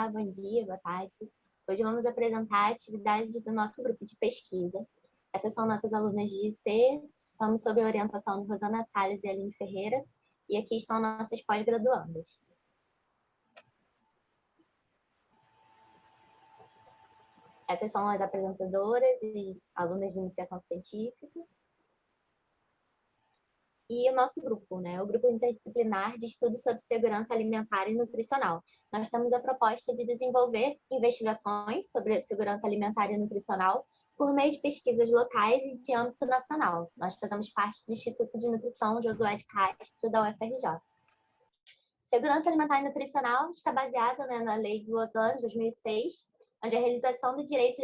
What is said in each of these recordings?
Olá, bom dia, boa tarde. Hoje vamos apresentar a atividade do nosso grupo de pesquisa. Essas são nossas alunas de IC, estamos sob a orientação de Rosana Salles e Aline Ferreira, e aqui estão nossas pós-graduandas. Essas são as apresentadoras e alunas de iniciação científica. E o nosso grupo, o grupo interdisciplinar de estudos sobre segurança alimentar e nutricional. Nós temos a proposta de desenvolver investigações sobre segurança alimentar e nutricional por meio de pesquisas locais e de âmbito nacional. Nós fazemos parte do Instituto de Nutrição Josué de Castro, da UFRJ. Segurança alimentar e nutricional está baseada na Lei de Lausanne, de 2006, onde a realização do direito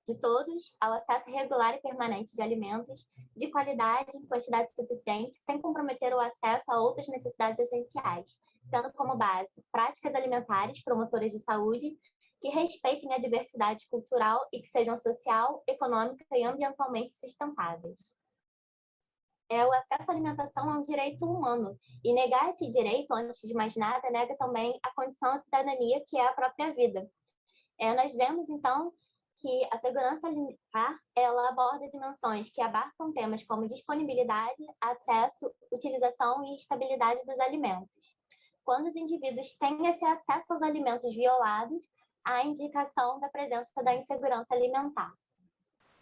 de todos ao acesso regular e permanente de alimentos de qualidade e quantidade suficiente, sem comprometer o acesso a outras necessidades essenciais, tendo como base práticas alimentares promotoras de saúde que respeitem a diversidade cultural e que sejam social, econômica e ambientalmente sustentáveis. O acesso à alimentação é um direito humano, e negar esse direito, antes de mais nada, nega também a condição à cidadania, que é a própria vida. Nós vemos, então, que a segurança alimentar, ela aborda dimensões que abarcam temas como disponibilidade, acesso, utilização e estabilidade dos alimentos. Quando os indivíduos têm esse acesso aos alimentos violados, há indicação da presença da insegurança alimentar.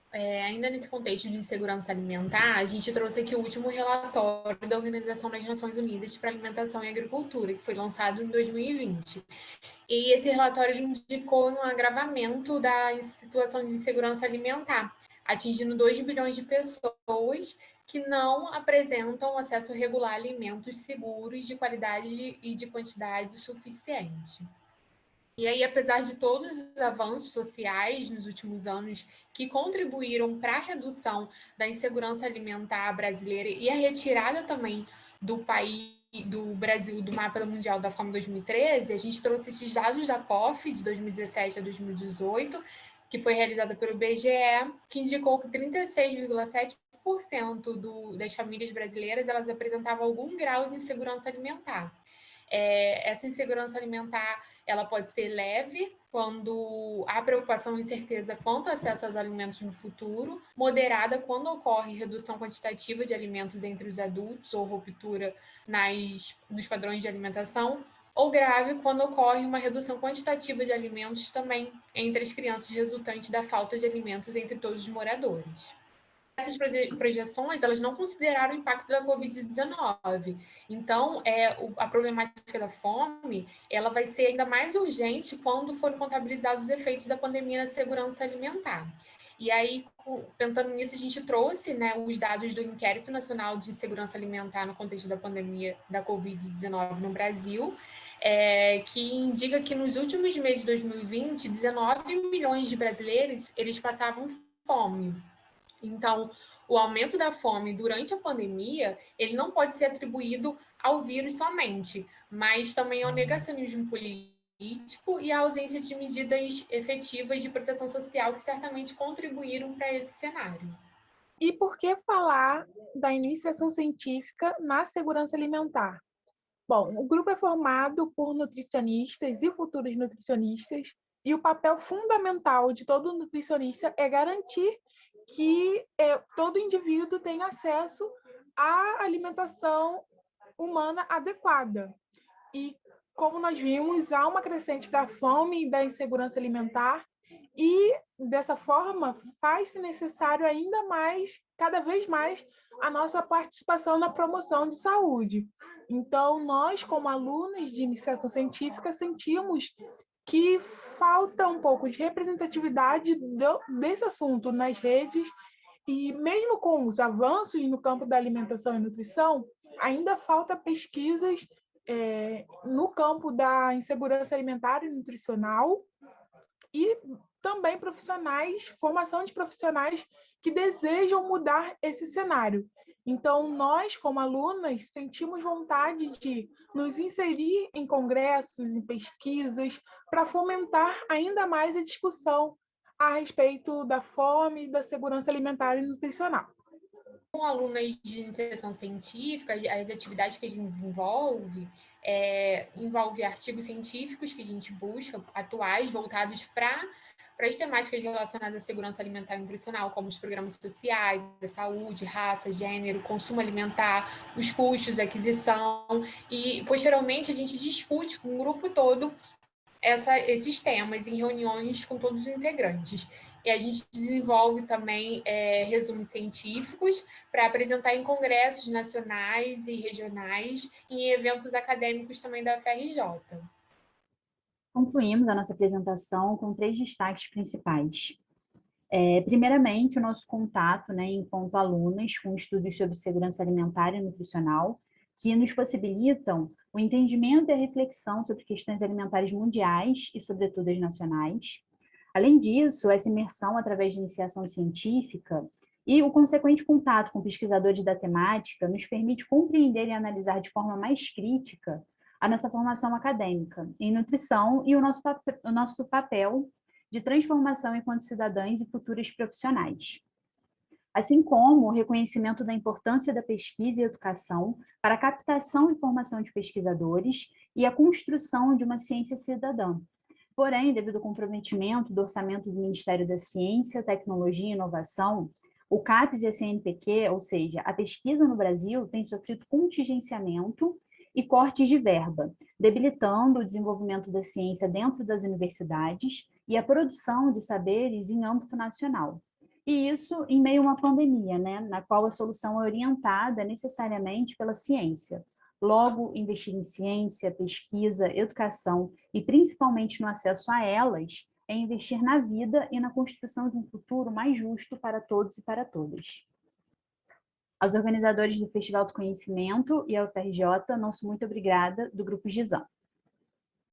Ainda nesse contexto de insegurança alimentar, a gente trouxe aqui o último relatório da Organização das Nações Unidas para Alimentação e Agricultura, que foi lançado em 2020. E esse relatório ele indicou um agravamento da situação de insegurança alimentar, atingindo 2 bilhões de pessoas que não apresentam acesso regular a alimentos seguros, de qualidade e de quantidade suficiente. E aí, apesar de todos os avanços sociais nos últimos anos que contribuíram para a redução da insegurança alimentar brasileira e a retirada também do país, do Brasil, do mapa mundial da Fome 2013, a gente trouxe esses dados da POF de 2017 a 2018, que foi realizada pelo IBGE, que indicou que 36,7% das famílias brasileiras elas apresentavam algum grau de insegurança alimentar. Essa insegurança alimentar ela pode ser leve, quando há preocupação e incerteza quanto ao acesso aos alimentos no futuro, moderada quando ocorre redução quantitativa de alimentos entre os adultos ou ruptura nos padrões de alimentação, ou grave quando ocorre uma redução quantitativa de alimentos também entre as crianças resultante da falta de alimentos entre todos os moradores. Essas projeções elas não consideraram o impacto da Covid-19. Então, a problemática da fome ela vai ser ainda mais urgente quando forem contabilizados os efeitos da pandemia na segurança alimentar. E aí, pensando nisso, a gente trouxe os dados do Inquérito Nacional de Segurança Alimentar no contexto da pandemia da Covid-19 no Brasil, que indica que nos últimos meses de 2020, 19 milhões de brasileiros eles passavam fome. Então, o aumento da fome durante a pandemia, ele não pode ser atribuído ao vírus somente, mas também ao negacionismo político e à ausência de medidas efetivas de proteção social que certamente contribuíram para esse cenário. E por que falar da iniciação científica na segurança alimentar? Bom, o grupo é formado por nutricionistas e futuros nutricionistas, e o papel fundamental de todo nutricionista é garantir que todo indivíduo tenha acesso à alimentação humana adequada. E, como nós vimos, há uma crescente da fome e da insegurança alimentar, e, dessa forma, faz-se necessário ainda mais, cada vez mais, a nossa participação na promoção de saúde. Então, nós, como alunos de iniciação científica, sentimos que falta um pouco de representatividade desse assunto nas redes, e mesmo com os avanços no campo da alimentação e nutrição, ainda falta pesquisas no campo da insegurança alimentar e nutricional, e também formação de profissionais que desejam mudar esse cenário. Então, nós, como alunas, sentimos vontade de nos inserir em congressos, em pesquisas, para fomentar ainda mais a discussão a respeito da fome e da segurança alimentar e nutricional. alunas de iniciação científica, as atividades que a gente desenvolve, envolve artigos científicos que a gente busca, atuais, voltados para as temáticas relacionadas à segurança alimentar e nutricional, como os programas sociais, da saúde, raça, gênero, consumo alimentar, os custos, aquisição, e posteriormente a gente discute com o grupo todo esses temas em reuniões com todos os integrantes. E a gente desenvolve também resumos científicos para apresentar em congressos nacionais e regionais e em eventos acadêmicos também da UFRJ. Concluímos a nossa apresentação com 3 destaques principais. Primeiramente, o nosso contato, enquanto alunas, com estudos sobre segurança alimentar e nutricional, que nos possibilitam o entendimento e a reflexão sobre questões alimentares mundiais e, sobretudo, as nacionais. Além disso, essa imersão através de iniciação científica e o consequente contato com pesquisadores da temática nos permite compreender e analisar de forma mais crítica a nossa formação acadêmica em nutrição e o nosso papel de transformação enquanto cidadãs e futuras profissionais. Assim como o reconhecimento da importância da pesquisa e educação para a captação e formação de pesquisadores e a construção de uma ciência cidadã. Porém, devido ao comprometimento do orçamento do Ministério da Ciência, Tecnologia e Inovação, o CAPES e a CNPq, ou seja, a pesquisa no Brasil tem sofrido contingenciamento e cortes de verba, debilitando o desenvolvimento da ciência dentro das universidades e a produção de saberes em âmbito nacional. E isso em meio a uma pandemia, na qual a solução é orientada necessariamente pela ciência. Logo, investir em ciência, pesquisa, educação e principalmente no acesso a elas é investir na vida e na construção de um futuro mais justo para todos e para todas. Aos organizadores do Festival do Conhecimento e ao UFRJ, nosso muito obrigada do Grupo Gizam.